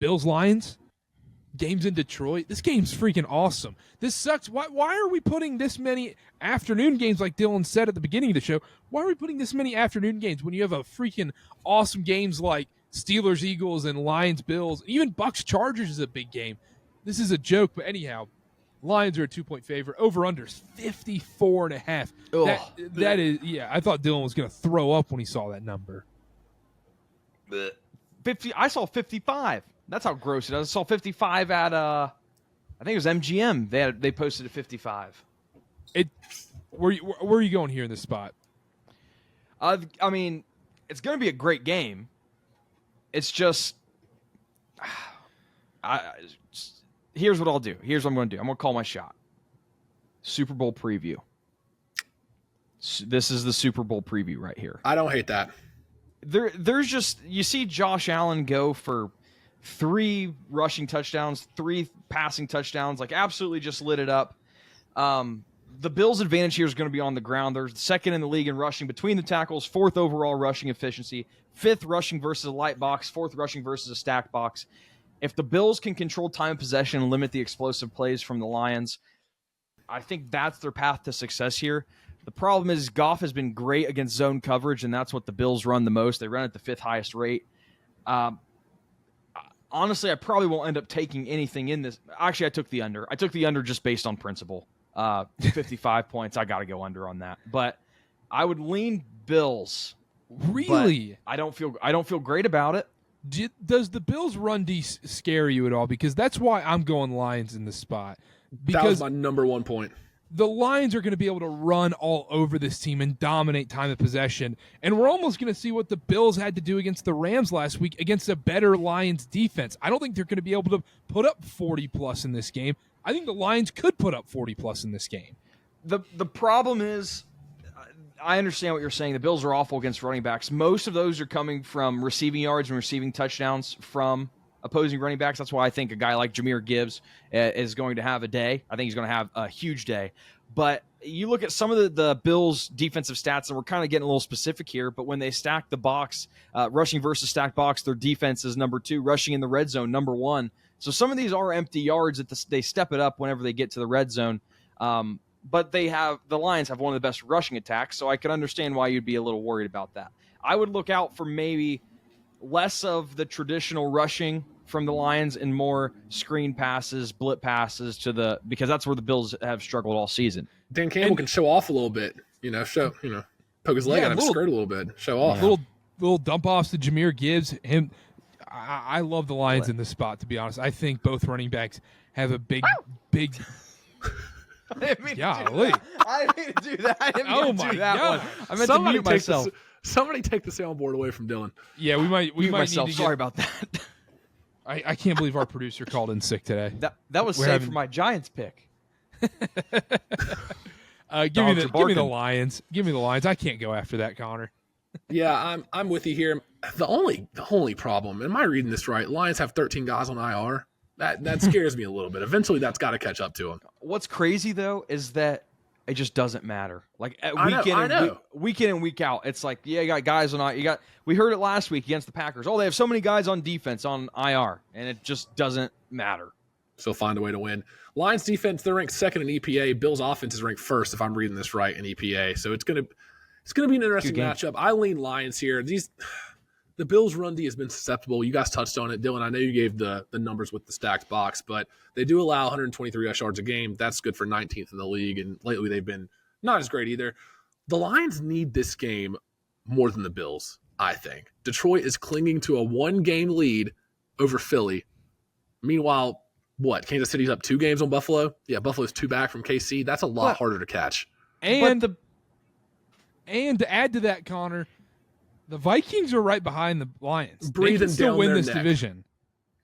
Bills-Lions, games in Detroit. This game's freaking awesome. This sucks. Why are we putting this many afternoon games, like Dylan said at the beginning of the show? Why are we putting this many afternoon games when you have a freaking awesome games like Steelers, Eagles, and Lions, Bills? Even Bucks, Chargers is a big game. This is a joke, but anyhow, Lions are a 2-point favorite. Over-under's 54.5. That is, yeah, I thought Dylan was going to throw up when he saw that number. 50. I saw 55. That's how gross it is. I saw 55 at I think it was MGM. They posted a 55. Where are you going here in this spot? I mean, it's going to be a great game. It's just, here's what I'll do. Here's what I'm going to do. I'm going to call my shot. Super Bowl preview. This is the Super Bowl preview right here. I don't hate that. There's just, you see Josh Allen go for 3 rushing touchdowns, 3 passing touchdowns, like absolutely just lit it up. The Bills' advantage here is going to be on the ground. They're second in the league in rushing between the tackles, 4th overall rushing efficiency, 5th rushing versus a light box, 4th rushing versus a stacked box. If the Bills can control time of possession and limit the explosive plays from the Lions, I think that's their path to success here. The problem is Goff has been great against zone coverage, and that's what the Bills run the most. They run at the 5th highest rate. Honestly, I probably won't end up taking anything in this. Actually, I took the under. I took the under just based on principle. 55 points, I got to go under on that. But I would lean Bills. Really? I don't feel great about it. Does the Bills' run D scare you at all? Because that's why I'm going Lions in this spot. Because that was my number one point. The Lions are going to be able to run all over this team and dominate time of possession. And we're almost going to see what the Bills had to do against the Rams last week against a better Lions defense. I don't think they're going to be able to put up 40-plus in this game. I think the Lions could put up 40-plus in this game. The problem is, I understand what you're saying. The Bills are awful against running backs. Most of those are coming from receiving yards and receiving touchdowns from opposing running backs. That's why I think a guy like Jahmyr Gibbs is going to have a day. I think he's going to have a huge day. But you look at some of the Bills' defensive stats, and we're kind of getting a little specific here, but when they stack the box, rushing versus stacked box, their defense is number 2, rushing in the red zone, number 1. So some of these are empty yards that they step it up whenever they get to the red zone. But the Lions have one of the best rushing attacks, so I can understand why you'd be a little worried about that. I would look out for maybe less of the traditional rushing from the Lions and more screen passes, blitz passes because that's where the Bills have struggled all season. Dan Campbell can show off a little bit, poke his leg out of his skirt a little bit, show off. Little dump offs to Jahmyr Gibbs. I love the Lions in this spot, to be honest. I think both running backs have a big. I didn't mean to do that. I didn't mean to do that one. I meant Somebody to mute myself. Somebody take the soundboard away from Dylan. Yeah, we might myself. need to Sorry about that. I can't believe our producer called in sick today. That was saved for my Giants pick. Give me the Lions. Give me the Lions. I can't go after that, Connor. Yeah, I'm with you here. The only problem, am I reading this right? Lions have 13 guys on IR. That scares me a little bit. Eventually, that's got to catch up to them. What's crazy though is that it just doesn't matter. Like week in and week out, it's like, yeah, you got guys on IR. We heard it last week against the Packers. Oh, they have so many guys on defense on IR, and it just doesn't matter. So find a way to win. Lions defense, they're ranked 2nd in EPA. Bills offense is ranked 1st, if I'm reading this right, in EPA. So it's gonna be an interesting matchup. I lean Lions here. The Bills' run D has been susceptible. You guys touched on it, Dylan. I know you gave the numbers with the stacked box, but they do allow 123 rush yards a game. That's good for 19th in the league, and lately they've been not as great either. The Lions need this game more than the Bills, I think. Detroit is clinging to a 1-game lead over Philly. Meanwhile, Kansas City's up 2 games on Buffalo? Yeah, Buffalo's 2 back from KC. That's a lot harder to catch. And to add to that, Connor, the Vikings are right behind the Lions. They can still win this division.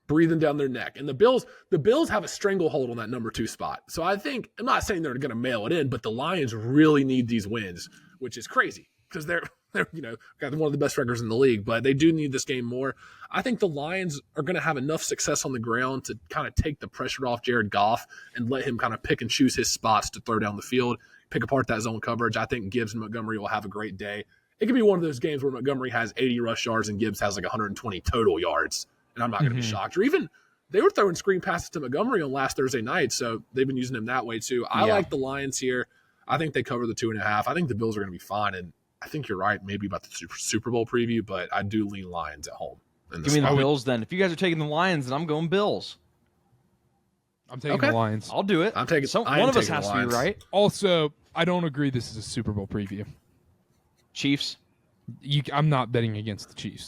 Breathing down their neck. And the Bills have a stranglehold on that number 2 spot. So I think, I'm not saying they're going to mail it in, but the Lions really need these wins, which is crazy because they're got one of the best records in the league, but they do need this game more. I think the Lions are going to have enough success on the ground to kind of take the pressure off Jared Goff and let him kind of pick and choose his spots to throw down the field, pick apart that zone coverage. I think Gibbs and Montgomery will have a great day. It could be one of those games where Montgomery has 80 rush yards and Gibbs has like 120 total yards. and I'm not going to be shocked. Or even they were throwing screen passes to Montgomery on last Thursday night, so they've been using him that way too. I like the Lions here. I think they cover the 2.5. I think the Bills are going to be fine, and I think you're right maybe about the Super Bowl preview, but I do lean Lions at home. Give me the Bills then. If you guys are taking the Lions, then I'm going Bills. I'm taking the Lions. I'll do it. I'm taking. One of us has to be right. Also, I don't agree this is a Super Bowl preview. Chiefs. I'm not betting against the Chiefs.